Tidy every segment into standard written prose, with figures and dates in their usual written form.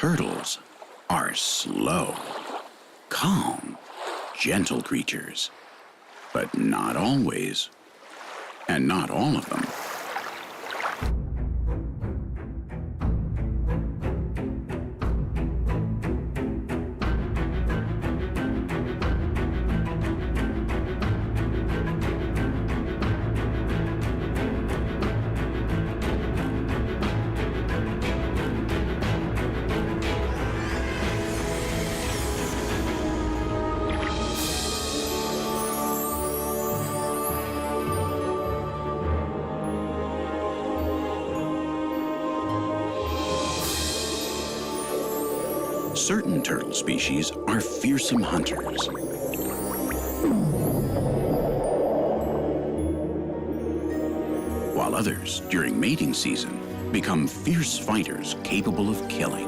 Turtles are slow, calm, gentle creatures. But not always, and not all of them. Certain turtle species are fearsome hunters. While others, during mating season, become fierce fighters capable of killing.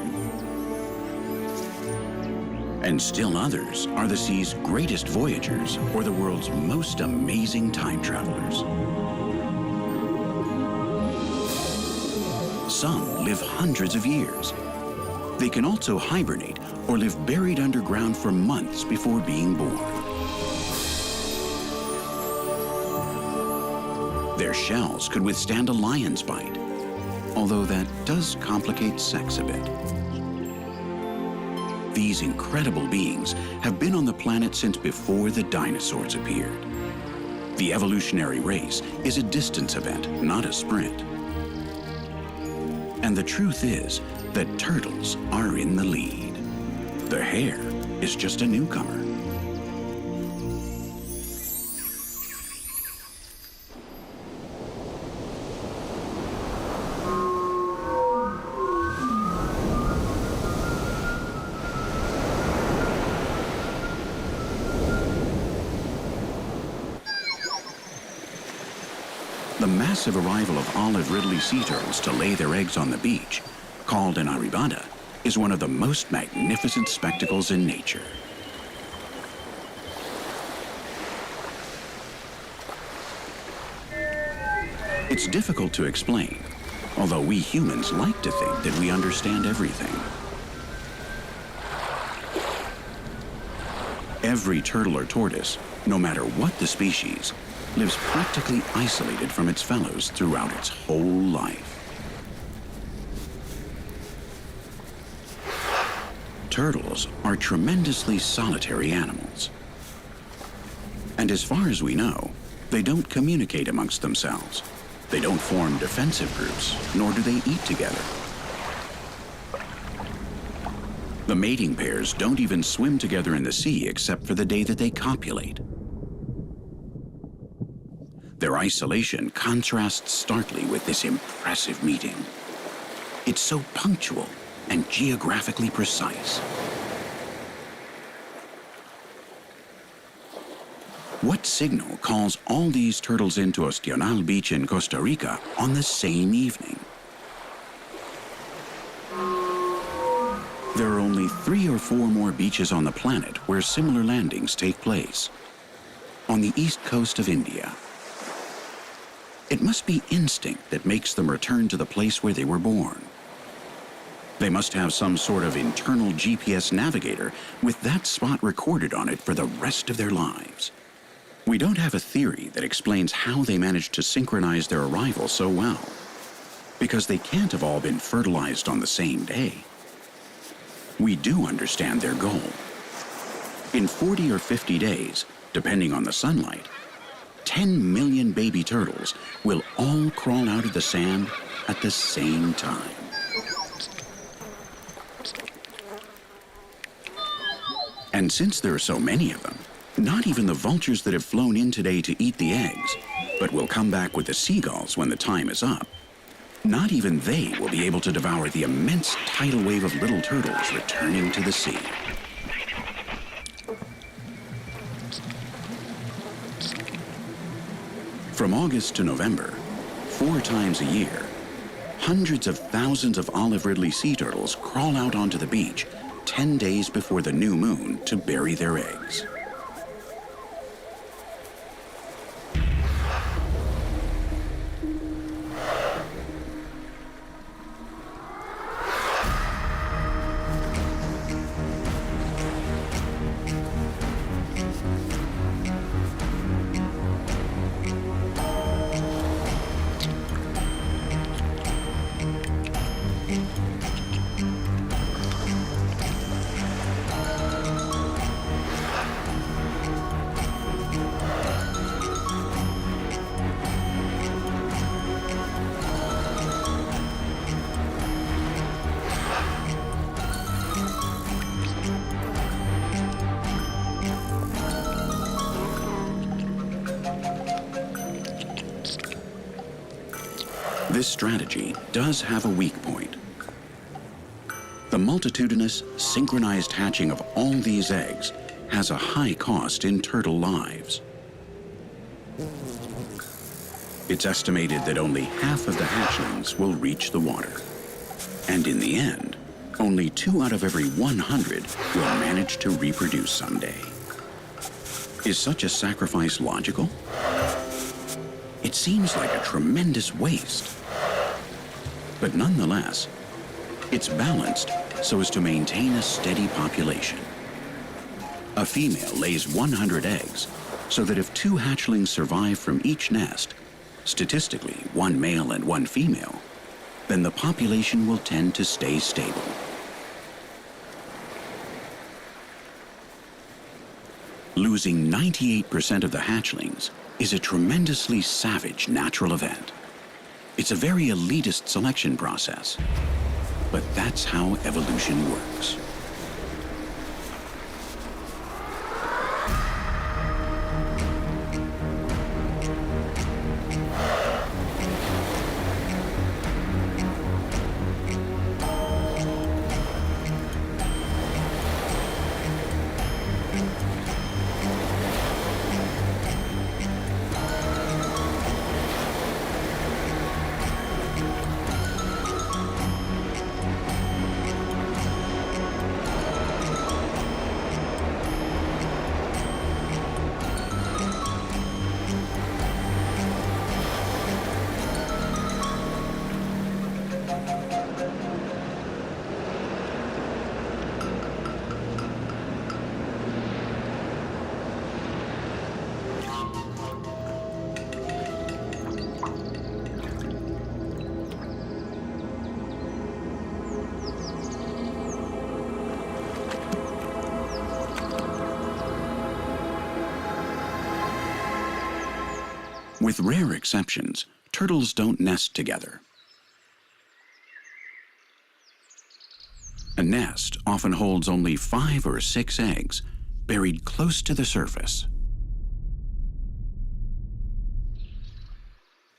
And still others are the sea's greatest voyagers or the world's most amazing time travelers. Some live hundreds of years. They can also hibernate or live buried underground for months before being born. Their shells could withstand a lion's bite, although that does complicate sex a bit. These incredible beings have been on the planet since before the dinosaurs appeared. The evolutionary race is a distance event, not a sprint. And the truth is that turtles are in the lead. The hare is just a newcomer. The massive arrival of olive ridley sea turtles to lay their eggs on the beach, called an arribada, is one of the most magnificent spectacles in nature. It's difficult to explain, although we humans like to think that we understand everything. Every turtle or tortoise, no matter what the species, lives practically isolated from its fellows throughout its whole life. Turtles are tremendously solitary animals. And as far as we know, they don't communicate amongst themselves. They don't form defensive groups, nor do they eat together. The mating pairs don't even swim together in the sea except for the day that they copulate. Their isolation contrasts starkly with this impressive meeting. It's so punctual and geographically precise. What signal calls all these turtles into Ostional Beach in Costa Rica on the same evening? There are only 3 or 4 more beaches on the planet where similar landings take place. On the east coast of India. It must be instinct that makes them return to the place where they were born. They must have some sort of internal GPS navigator with that spot recorded on it for the rest of their lives. We don't have a theory that explains how they managed to synchronize their arrival so well, because they can't have all been fertilized on the same day. We do understand their goal. In 40 or 50 days, depending on the sunlight, 10 million baby turtles will all crawl out of the sand at the same time. And since there are so many of them, not even the vultures that have flown in today to eat the eggs, but will come back with the seagulls when the time is up, not even they will be able to devour the immense tidal wave of little turtles returning to the sea. From August to November, 4 times a year, hundreds of thousands of olive ridley sea turtles crawl out onto the beach 10 days before the new moon to bury their eggs. This strategy does have a weak point. The multitudinous, synchronized hatching of all these eggs has a high cost in turtle lives. It's estimated that only half of the hatchlings will reach the water. And in the end, only 2 out of every 100 will manage to reproduce someday. Is such a sacrifice logical? It seems like a tremendous waste. But nonetheless, it's balanced so as to maintain a steady population. A female lays 100 eggs, so that if 2 hatchlings survive from each nest, statistically 1 male and 1 female, then the population will tend to stay stable. Losing 98% of the hatchlings is a tremendously savage natural event. It's a very elitist selection process, but that's how evolution works. With rare exceptions, turtles don't nest together. A nest often holds only 5 or 6 eggs, buried close to the surface.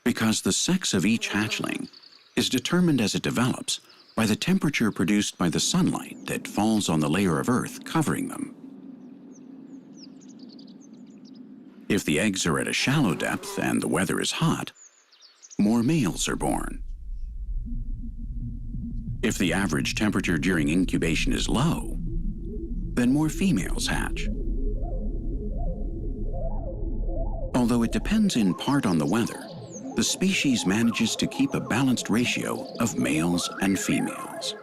Because the sex of each hatchling is determined as it develops by the temperature produced by the sunlight that falls on the layer of earth covering them. If the eggs are at a shallow depth and the weather is hot, more males are born. If the average temperature during incubation is low, then more females hatch. Although it depends in part on the weather, the species manages to keep a balanced ratio of males and females.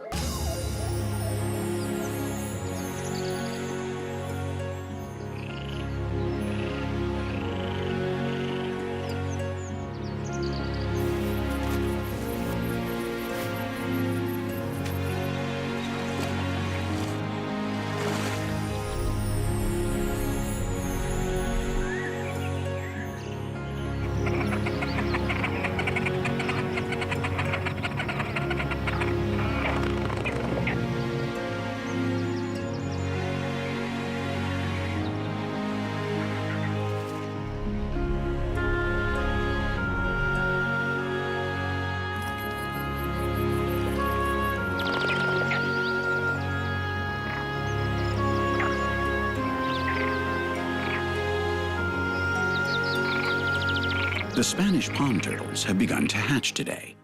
The Spanish pond turtles have begun to hatch today.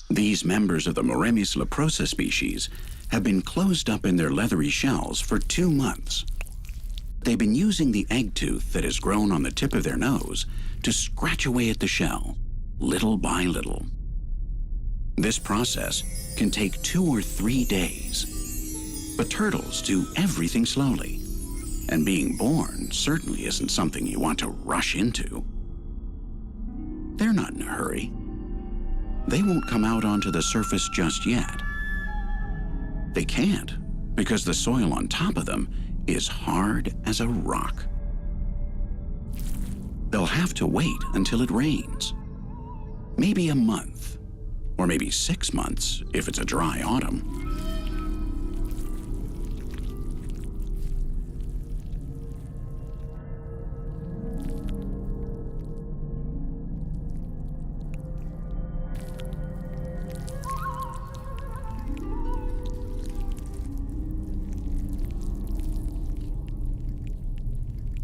These members of the Moremus leprosa species have been closed up in their leathery shells for 2 months. They've been using the egg tooth that has grown on the tip of their nose to scratch away at the shell, little by little. This process can take 2 or 3 days. But turtles do everything slowly, and being born certainly isn't something you want to rush into. They're not in a hurry. They won't come out onto the surface just yet. They can't, because the soil on top of them is hard as a rock. They'll have to wait until it rains. Maybe a month, or maybe 6 months if it's a dry autumn.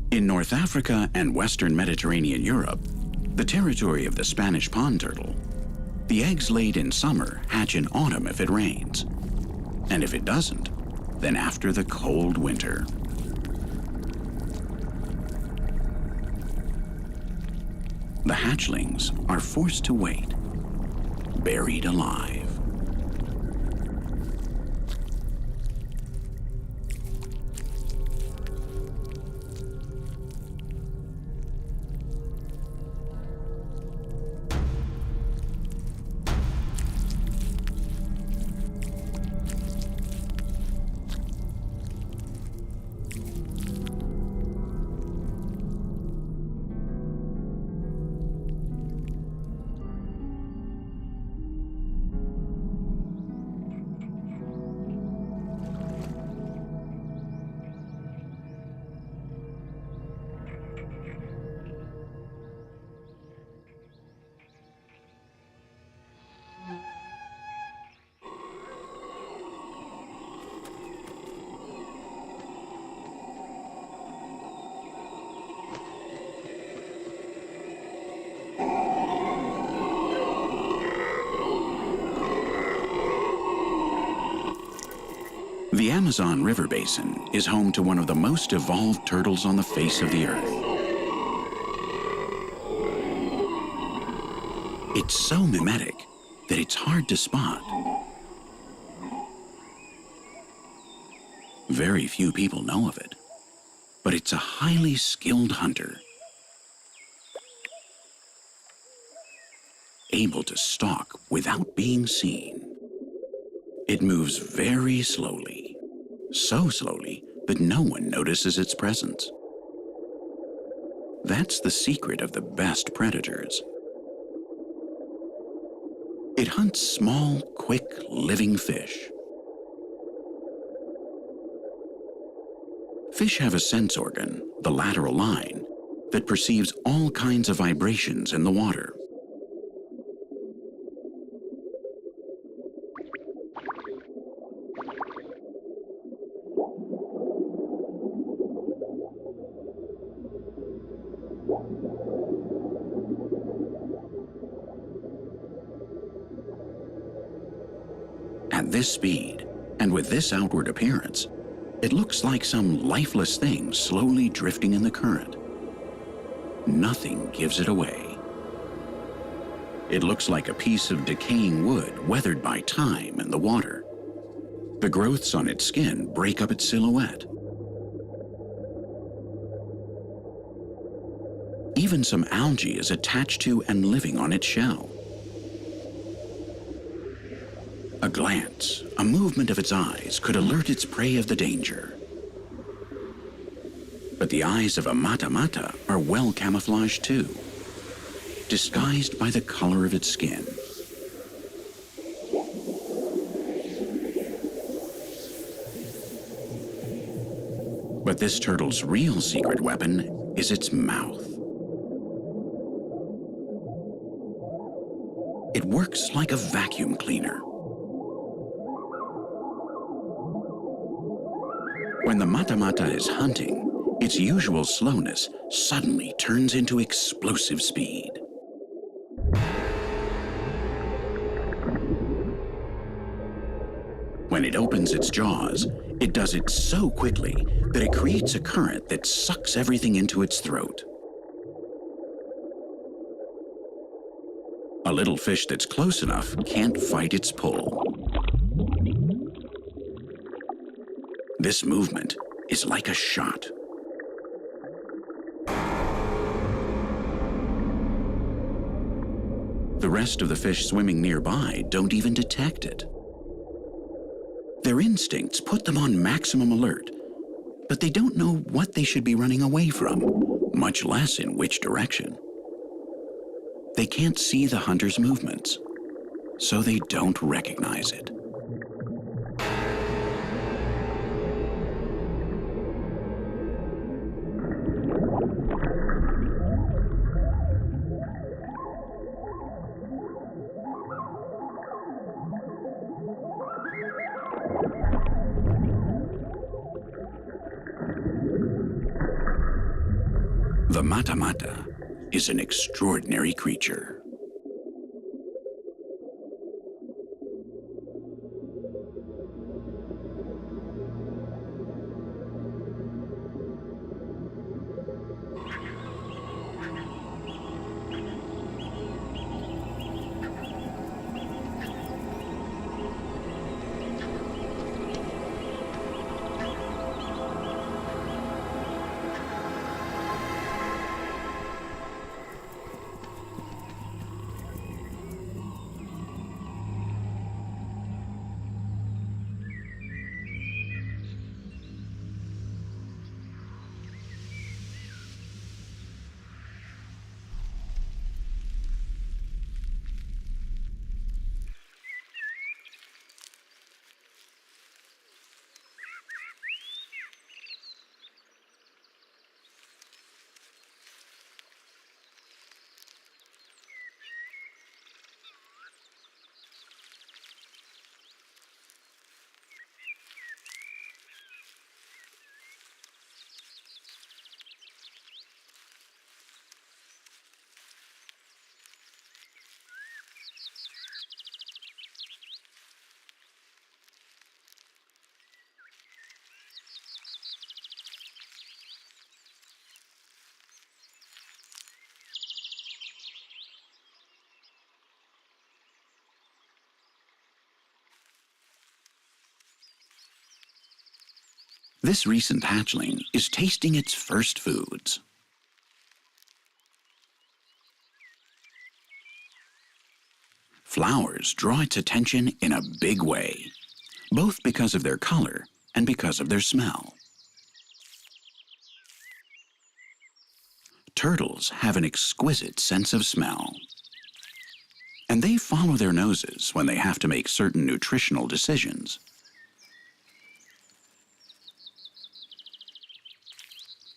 In North Africa and Western Mediterranean Europe, the territory of the Spanish pond turtle, the eggs laid in summer hatch in autumn if it rains. And if it doesn't, then after the cold winter. The hatchlings are forced to wait, buried alive. The Amazon River Basin is home to one of the most evolved turtles on the face of the earth. It's so mimetic that it's hard to spot. Very few people know of it, but it's a highly skilled hunter, able to stalk without being seen. It moves very slowly, so slowly that no one notices its presence. That's the secret of the best predators. It hunts small, quick, living fish. Fish have a sense organ, the lateral line, that perceives all kinds of vibrations in the water. At this speed, and with this outward appearance, it looks like some lifeless thing slowly drifting in the current. Nothing gives it away. It looks like a piece of decaying wood weathered by time and the water. The growths on its skin break up its silhouette. Even some algae is attached to and living on its shell. A glance, a movement of its eyes could alert its prey of the danger. But the eyes of a mata-mata are well camouflaged too, disguised by the color of its skin. But this turtle's real secret weapon is its mouth. It works like a vacuum cleaner. When the mata-mata is hunting, its usual slowness suddenly turns into explosive speed. When it opens its jaws, it does it so quickly that it creates a current that sucks everything into its throat. A little fish that's close enough can't fight its pull. This movement is like a shot. The rest of the fish swimming nearby don't even detect it. Their instincts put them on maximum alert, but they don't know what they should be running away from, much less in which direction. They can't see the hunter's movements, so they don't recognize it. The mata-mata is an extraordinary creature. This recent hatchling is tasting its first foods. Flowers draw its attention in a big way, both because of their color and because of their smell. Turtles have an exquisite sense of smell, and they follow their noses when they have to make certain nutritional decisions.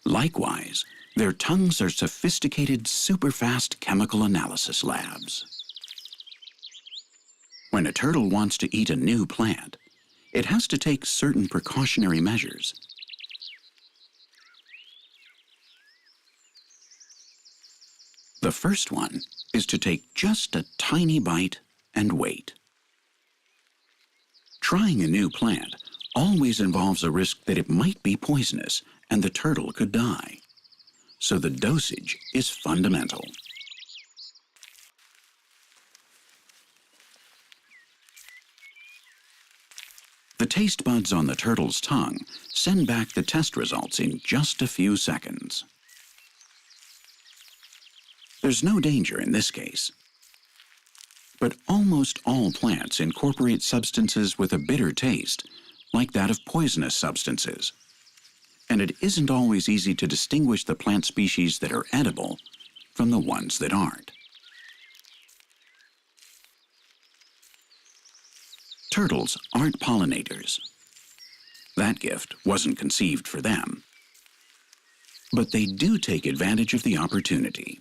Likewise, their tongues are sophisticated, super-fast chemical analysis labs. When a turtle wants to eat a new plant, it has to take certain precautionary measures. The first one is to take just a tiny bite and wait. Trying a new plant always involves a risk that it might be poisonous and the turtle could die. So the dosage is fundamental. The taste buds on the turtle's tongue send back the test results in just a few seconds. There's no danger in this case. But almost all plants incorporate substances with a bitter taste, like that of poisonous substances. And it isn't always easy to distinguish the plant species that are edible from the ones that aren't. Turtles aren't pollinators. That gift wasn't conceived for them. But they do take advantage of the opportunity.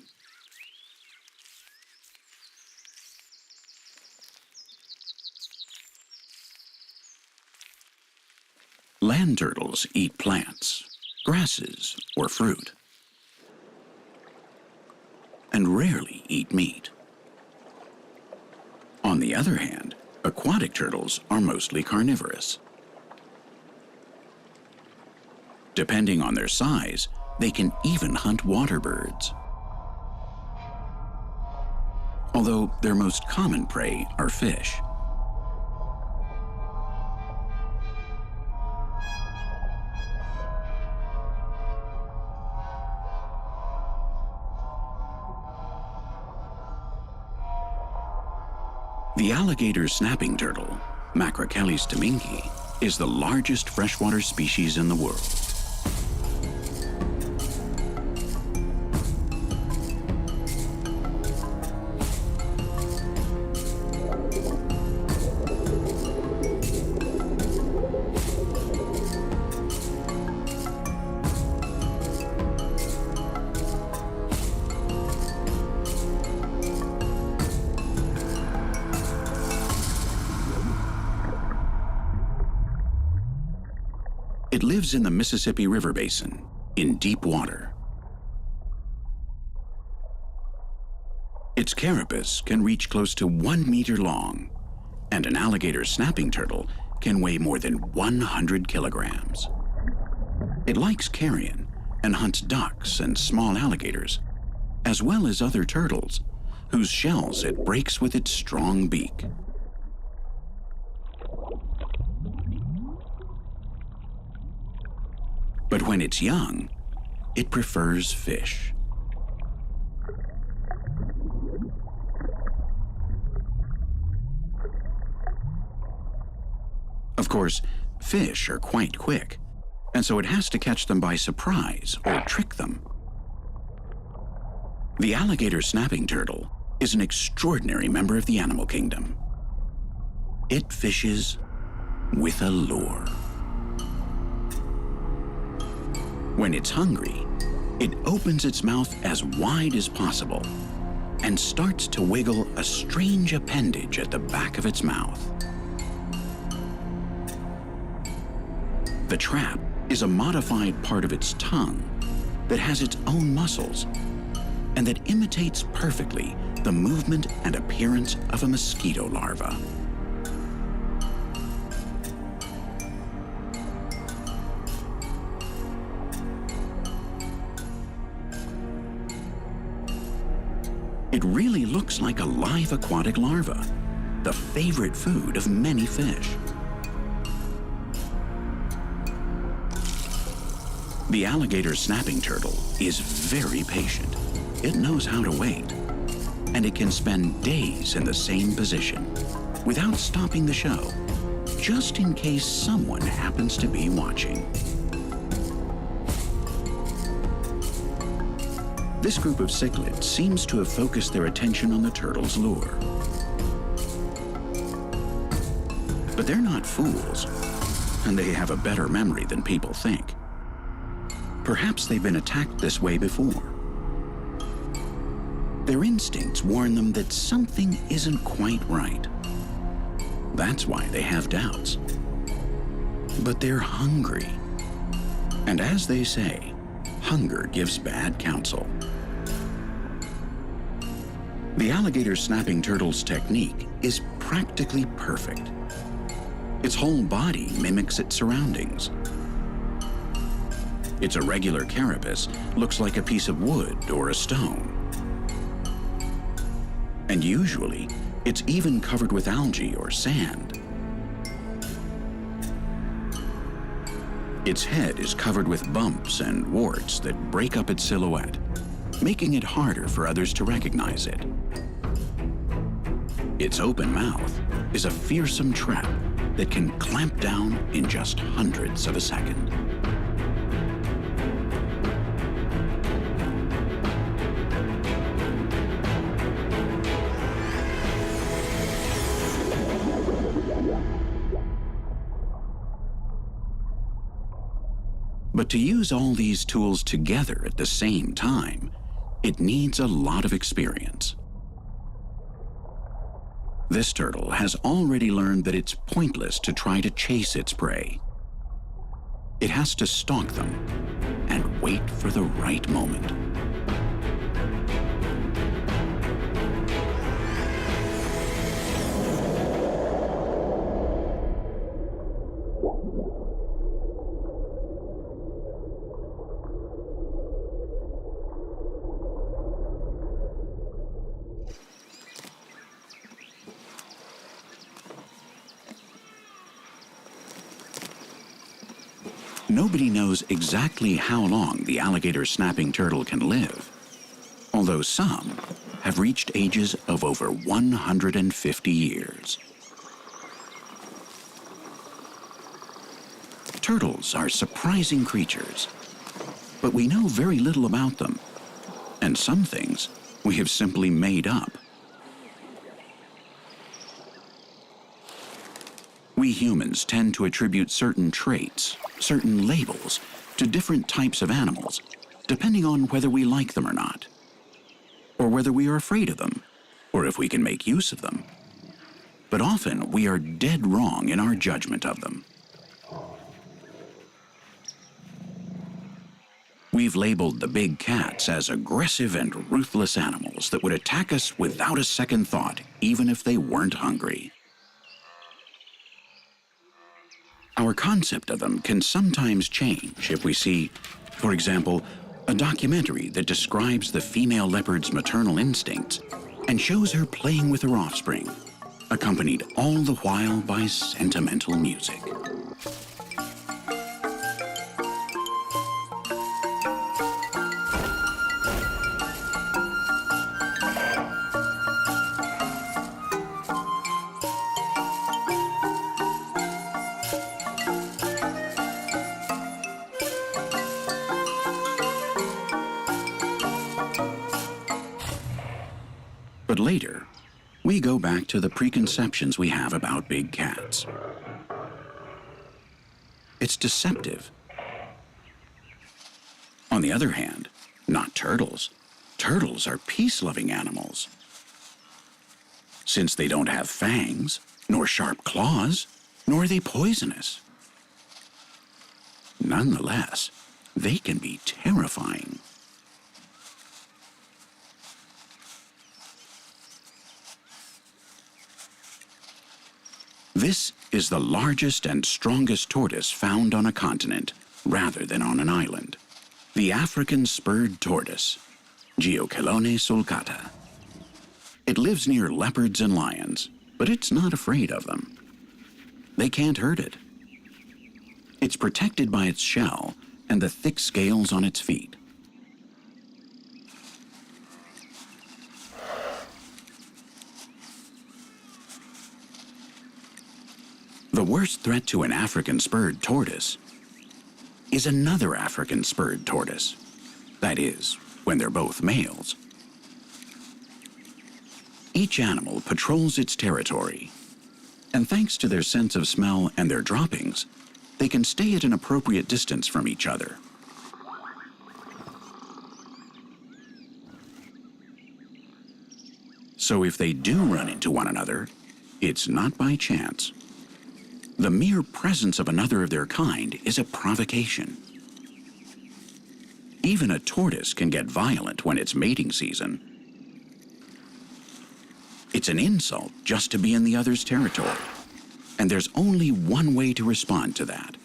Land turtles eat plants, grasses, or fruit, and rarely eat meat. On the other hand, aquatic turtles are mostly carnivorous. Depending on their size, they can even hunt water birds. Although their most common prey are fish. The alligator snapping turtle, Macrochelys domingi, is the largest freshwater species in the world. It lives in the Mississippi River basin, in deep water. Its carapace can reach close to 1 meter long, and an alligator snapping turtle can weigh more than 100 kilograms. It likes carrion and hunts ducks and small alligators, as well as other turtles, whose shells it breaks with its strong beak. But when it's young, it prefers fish. Of course, fish are quite quick, and so it has to catch them by surprise or trick them. The alligator snapping turtle is an extraordinary member of the animal kingdom. It fishes with a lure. When it's hungry, it opens its mouth as wide as possible and starts to wiggle a strange appendage at the back of its mouth. The trap is a modified part of its tongue that has its own muscles and that imitates perfectly the movement and appearance of a mosquito larva. It really looks like a live aquatic larva, the favorite food of many fish. The alligator snapping turtle is very patient. It knows how to wait, and it can spend days in the same position without stopping the show, just in case someone happens to be watching. This group of cichlids seems to have focused their attention on the turtle's lure. But they're not fools, and they have a better memory than people think. Perhaps they've been attacked this way before. Their instincts warn them that something isn't quite right. That's why they have doubts. But they're hungry. And as they say, hunger gives bad counsel. The alligator snapping turtle's technique is practically perfect. Its whole body mimics its surroundings. Its irregular carapace looks like a piece of wood or a stone. And usually, it's even covered with algae or sand. Its head is covered with bumps and warts that break up its silhouette, making it harder for others to recognize it. Its open mouth is a fearsome trap that can clamp down in just hundredths of a second. But to use all these tools together at the same time, it needs a lot of experience. This turtle has already learned that it's pointless to try to chase its prey. It has to stalk them and wait for the right moment. Nobody knows exactly how long the alligator snapping turtle can live, although some have reached ages of over 150 years. Turtles are surprising creatures, but we know very little about them, and some things we have simply made up. We humans tend to attribute certain traits, certain labels, to different types of animals, depending on whether we like them or not, or whether we are afraid of them, or if we can make use of them. But often we are dead wrong in our judgment of them. We've labeled the big cats as aggressive and ruthless animals that would attack us without a second thought, even if they weren't hungry. Our concept of them can sometimes change if we see, for example, a documentary that describes the female leopard's maternal instincts and shows her playing with her offspring, accompanied all the while by sentimental music. But later, we go back to the preconceptions we have about big cats. It's deceptive. On the other hand, not turtles. Turtles are peace-loving animals. Since they don't have fangs, nor sharp claws, nor are they poisonous. Nonetheless, they can be terrifying. This is the largest and strongest tortoise found on a continent, rather than on an island. The African spurred tortoise, Geochelone sulcata. It lives near leopards and lions, but it's not afraid of them. They can't hurt it. It's protected by its shell and the thick scales on its feet. The worst threat to an African spurred tortoise is another African spurred tortoise. That is, when they're both males. Each animal patrols its territory, and thanks to their sense of smell and their droppings, they can stay at an appropriate distance from each other. So if they do run into one another, it's not by chance. The mere presence of another of their kind is a provocation. Even a tortoise can get violent when it's mating season. It's an insult just to be in the other's territory, and there's only one way to respond to that.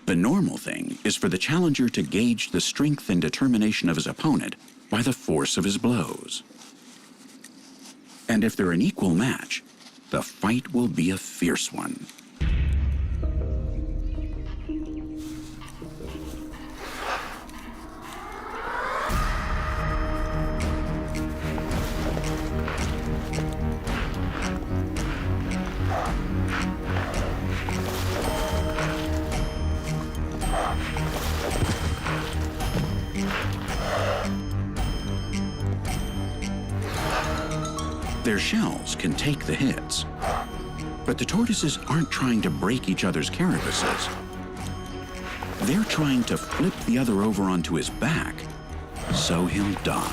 The normal thing is for the challenger to gauge the strength and determination of his opponent by the force of his blows. And if they're an equal match, the fight will be a fierce one. Their shells can take the hits, but the tortoises aren't trying to break each other's carapaces. They're trying to flip the other over onto his back, so he'll die.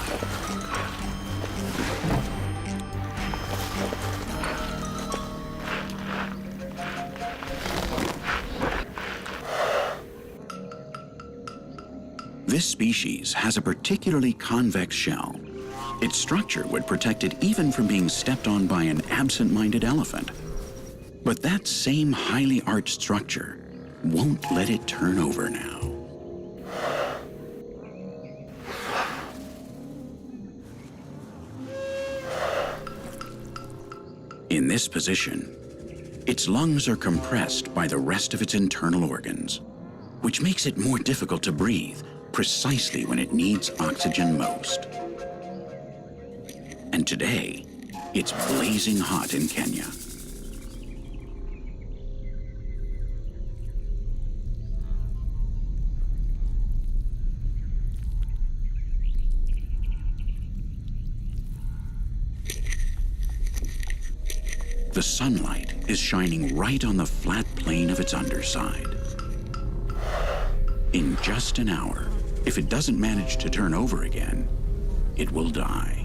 This species has a particularly convex shell. Its structure would protect it even from being stepped on by an absent-minded elephant. But that same highly arched structure won't let it turn over now. In this position, its lungs are compressed by the rest of its internal organs, which makes it more difficult to breathe precisely when it needs oxygen most. And today, it's blazing hot in Kenya. The sunlight is shining right on the flat plane of its underside. In just an hour, if it doesn't manage to turn over again, it will die.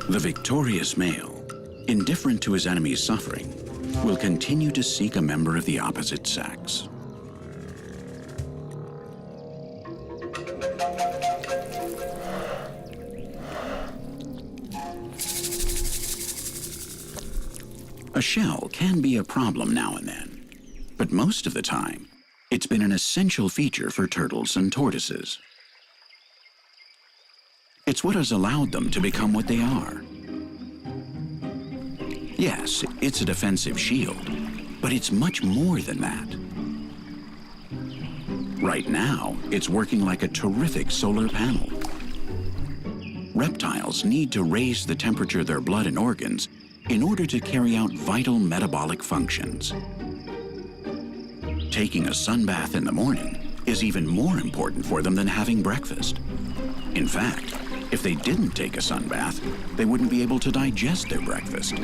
The victorious male, indifferent to his enemy's suffering, will continue to seek a member of the opposite sex. A shell can be a problem now and then, but most of the time, it's been an essential feature for turtles and tortoises. It's what has allowed them to become what they are. Yes, it's a defensive shield, but it's much more than that. Right now, it's working like a terrific solar panel. Reptiles need to raise the temperature of their blood and organs in order to carry out vital metabolic functions. Taking a sunbath in the morning is even more important for them than having breakfast. In fact, if they didn't take a sunbath, they wouldn't be able to digest their breakfast.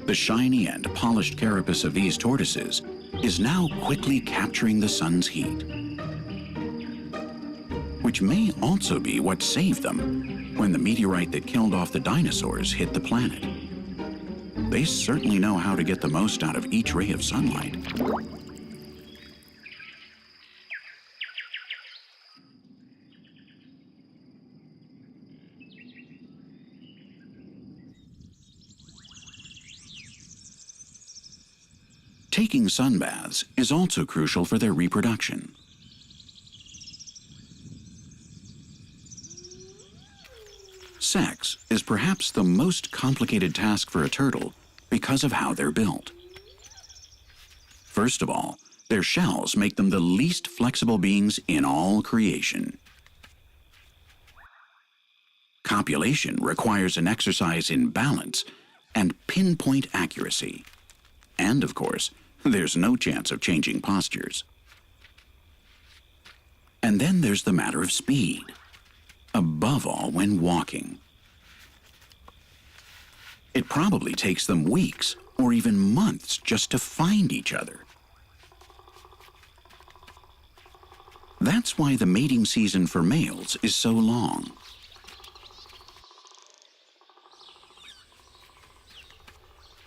The shiny and polished carapace of these tortoises is now quickly capturing the sun's heat, which may also be what saved them when the meteorite that killed off the dinosaurs hit the planet. They certainly know how to get the most out of each ray of sunlight. Taking sunbaths is also crucial for their reproduction. Sex is perhaps the most complicated task for a turtle because of how they're built. First of all, their shells make them the least flexible beings in all creation. Copulation requires an exercise in balance and pinpoint accuracy. And, of course, there's no chance of changing postures. And then there's the matter of speed, above all when walking. It probably takes them weeks or even months just to find each other. That's why the mating season for males is so long.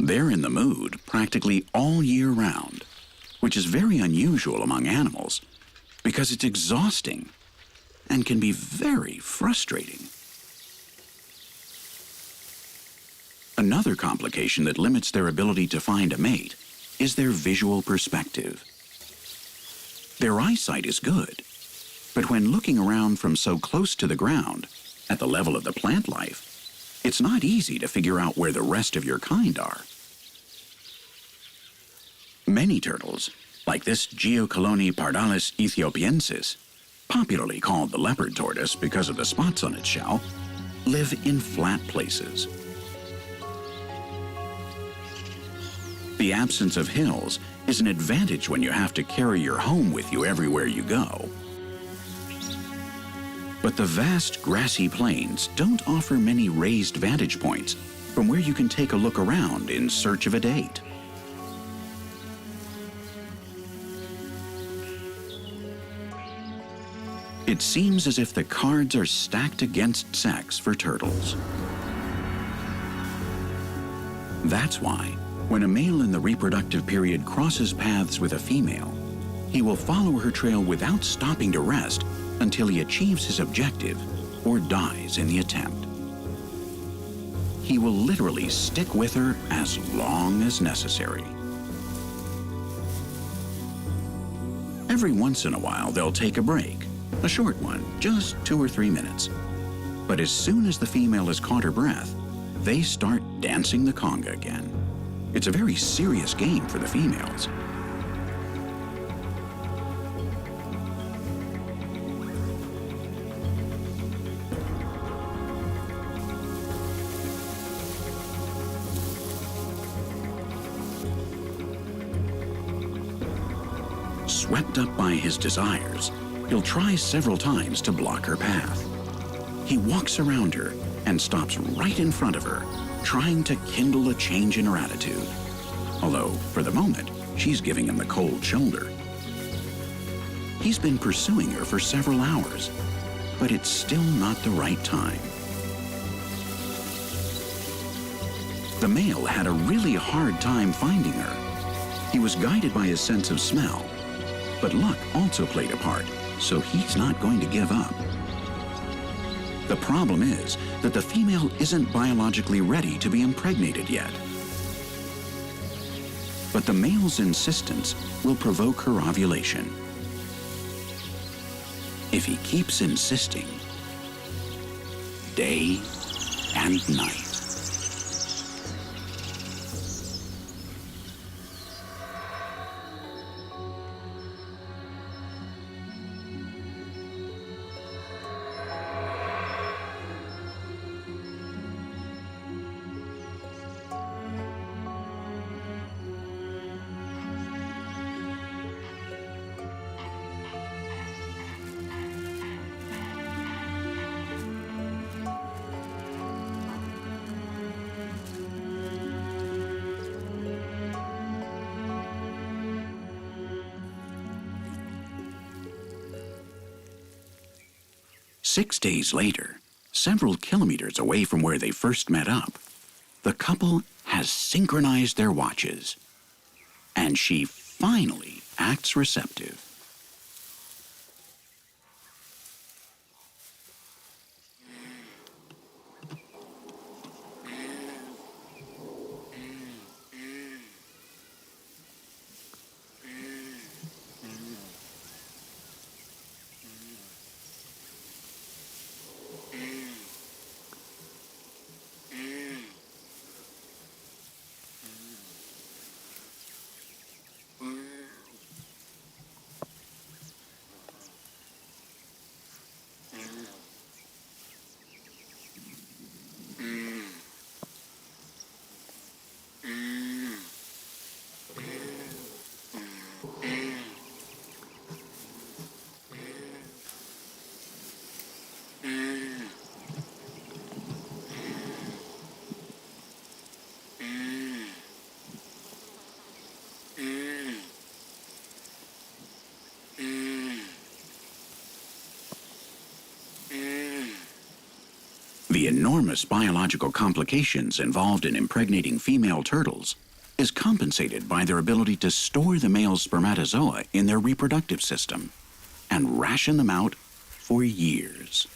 They're in the mood practically all year round, which is very unusual among animals because it's exhausting and can be very frustrating. Another complication that limits their ability to find a mate is their visual perspective. Their eyesight is good, but when looking around from so close to the ground, at the level of the plant life, it's not easy to figure out where the rest of your kind are. Many turtles, like this Geocolony pardalis ethiopiensis, popularly called the leopard tortoise because of the spots on its shell, live in flat places. The absence of hills is an advantage when you have to carry your home with you everywhere you go. But the vast grassy plains don't offer many raised vantage points from where you can take a look around in search of a date. It seems as if the cards are stacked against sex for turtles. That's why, when a male in the reproductive period crosses paths with a female, he will follow her trail without stopping to rest until he achieves his objective or dies in the attempt. He will literally stick with her as long as necessary. Every once in a while, they'll take a break, a short one, just 2 or 3 minutes. But as soon as the female has caught her breath, they start dancing the conga again. It's a very serious game for the females. Swept up by his desires, he'll try several times to block her path. He walks around her and stops right in front of her, trying to kindle a change in her attitude. Although, for the moment, she's giving him the cold shoulder. He's been pursuing her for several hours, but it's still not the right time. The male had a really hard time finding her. He was guided by his sense of smell, but luck also played a part, so he's not going to give up. The problem is that the female isn't biologically ready to be impregnated yet. But the male's insistence will provoke her ovulation. If he keeps insisting, day and night. Six days later, several kilometers away from where they first met up, the couple has synchronized their watches, and she finally acts receptive. The enormous biological complications involved in impregnating female turtles is compensated by their ability to store the male's spermatozoa in their reproductive system and ration them out for years.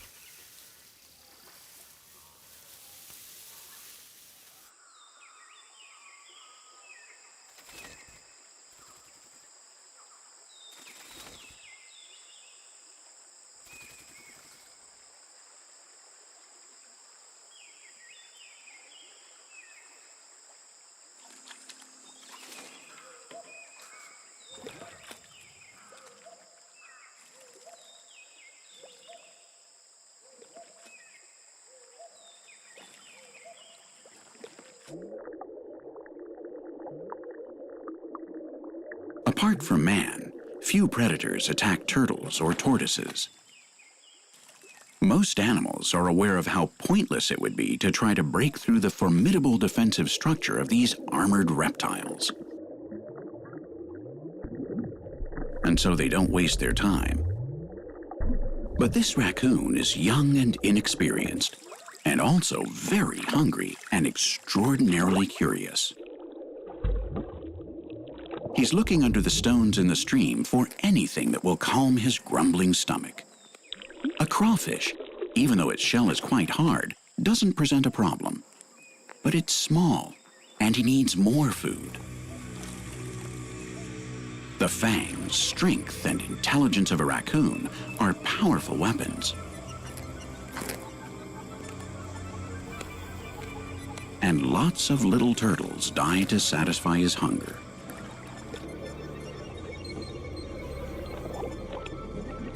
Apart from man, few predators attack turtles or tortoises. Most animals are aware of how pointless it would be to try to break through the formidable defensive structure of these armored reptiles. And so they don't waste their time. But this raccoon is young and inexperienced, and also very hungry and extraordinarily curious. He's looking under the stones in the stream for anything that will calm his grumbling stomach. A crawfish, even though its shell is quite hard, doesn't present a problem. But it's small, and he needs more food. The fangs, strength, and intelligence of a raccoon are powerful weapons. And lots of little turtles die to satisfy his hunger.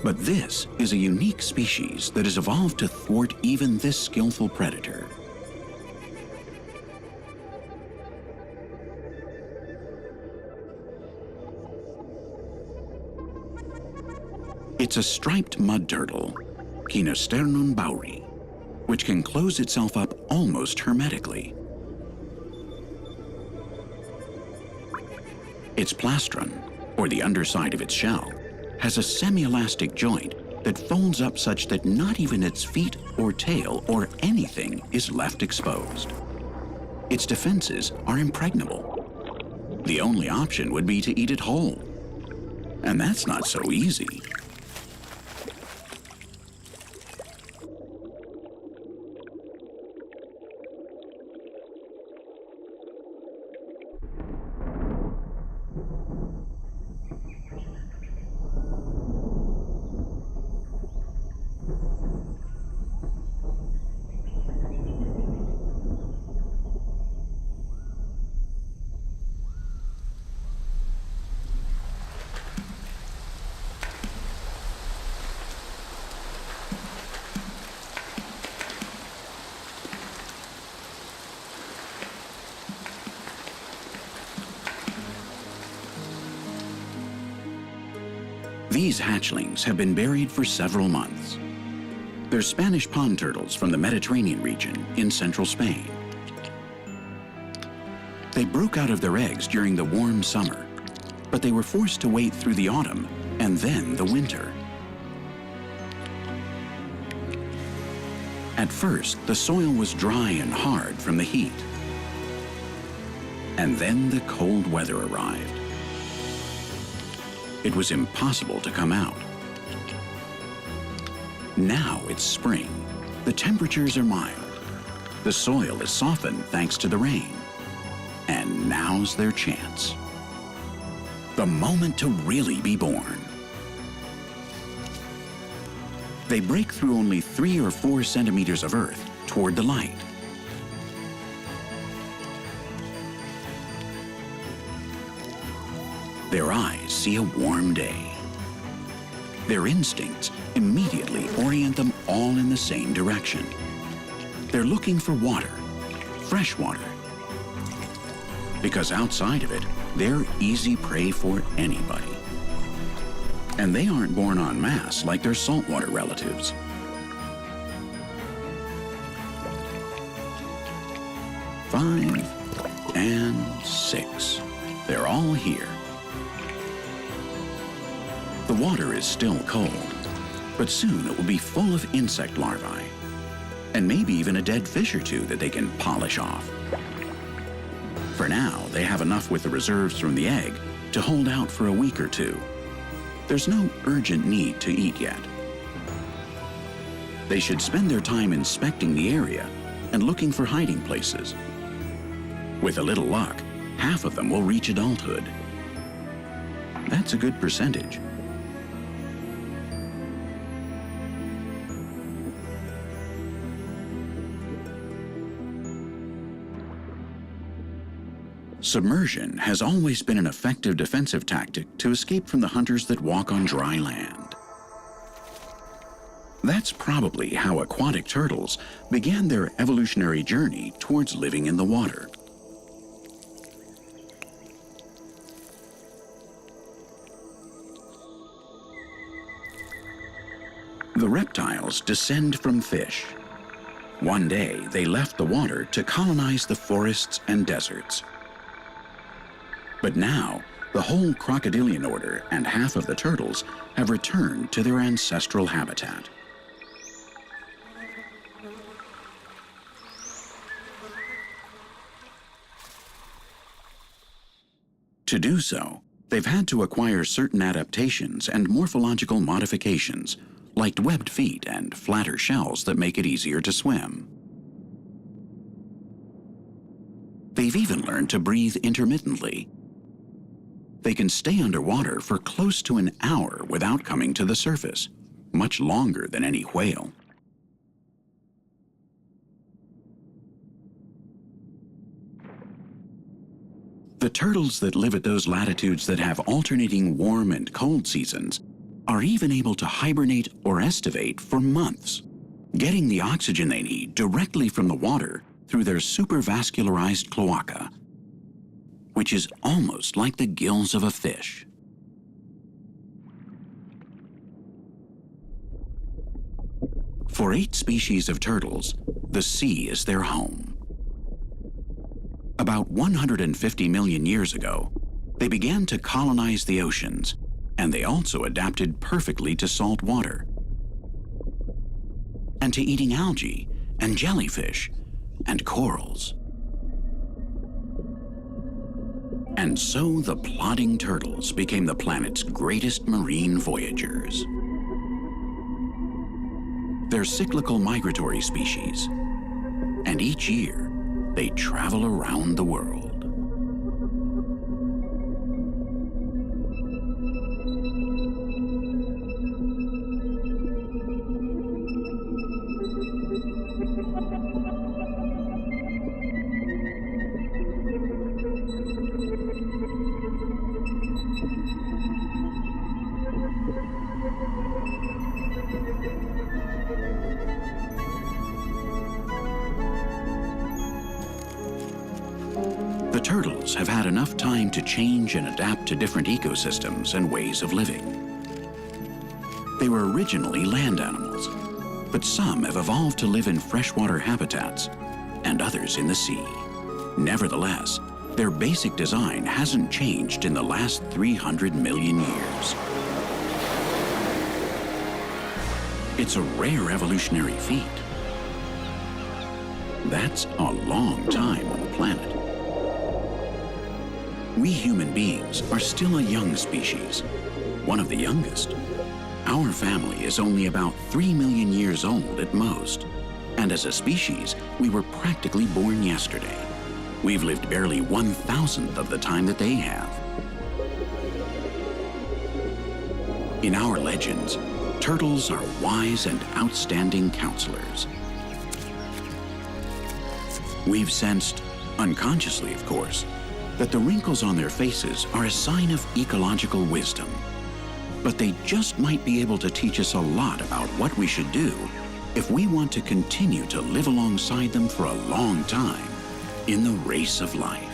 But this is a unique species that has evolved to thwart even this skillful predator. It's a striped mud turtle, Kinosternum bauri, which can close itself up almost hermetically. Its plastron, or the underside of its shell, has a semi-elastic joint that folds up such that not even its feet or tail or anything is left exposed. its defenses are impregnable. The only option would be to eat it whole. And that's not so easy. These hatchlings have been buried for several months. They're Spanish pond turtles from the Mediterranean region in central Spain. They broke out of their eggs during the warm summer, but they were forced to wait through the autumn and then the winter. At first, the soil was dry and hard from the heat. And then the cold weather arrived. It was impossible to come out. Now it's spring. The temperatures are mild. The soil is softened thanks to the rain. And now's their chance. The moment to really be born. They break through only 3 or 4 centimeters of earth toward the light. Their eyes see a warm day. Their instincts immediately orient them all in the same direction. They're looking for water, fresh water. Because outside of it, they're easy prey for anybody. And they aren't born en masse like their saltwater relatives. Five and 6. They're all here. The water is still cold, but soon it will be full of insect larvae, and maybe even a dead fish or two that they can polish off. For now, they have enough with the reserves from the egg to hold out for a week or two. There's no urgent need to eat yet. They should spend their time inspecting the area and looking for hiding places. With a little luck, half of them will reach adulthood. That's a good percentage. Submersion has always been an effective defensive tactic to escape from the hunters that walk on dry land. That's probably how aquatic turtles began their evolutionary journey towards living in the water. The reptiles descend from fish. One day, they left the water to colonize the forests and deserts. But now, the whole crocodilian order and half of the turtles have returned to their ancestral habitat. To do so, they've had to acquire certain adaptations and morphological modifications, like webbed feet and flatter shells that make it easier to swim. They've even learned to breathe intermittently. They can stay underwater for close to an hour without coming to the surface, much longer than any whale. The turtles that live at those latitudes that have alternating warm and cold seasons are even able to hibernate or estivate for months, getting the oxygen they need directly from the water through their supervascularized cloaca, which is almost like the gills of a fish. For 8 species of turtles, the sea is their home. About 150 million years ago, they began to colonize the oceans, and they also adapted perfectly to salt water and to eating algae and jellyfish and corals. And so the plodding turtles became the planet's greatest marine voyagers. They're cyclical migratory species, and each year they travel around the world. The turtles have had enough time to change and adapt to different ecosystems and ways of living. They were originally land animals, but some have evolved to live in freshwater habitats and others in the sea. Nevertheless, their basic design hasn't changed in the last 300 million years. It's a rare evolutionary feat. That's a long time on the planet. We human beings are still a young species, one of the youngest. Our family is only about 3 million years old at most, and as a species, we were practically born yesterday. We've lived barely 1,000th of the time that they have. In our legends, turtles are wise and outstanding counselors. We've sensed, unconsciously of course, that the wrinkles on their faces are a sign of ecological wisdom. But they just might be able to teach us a lot about what we should do if we want to continue to live alongside them for a long time in the race of life.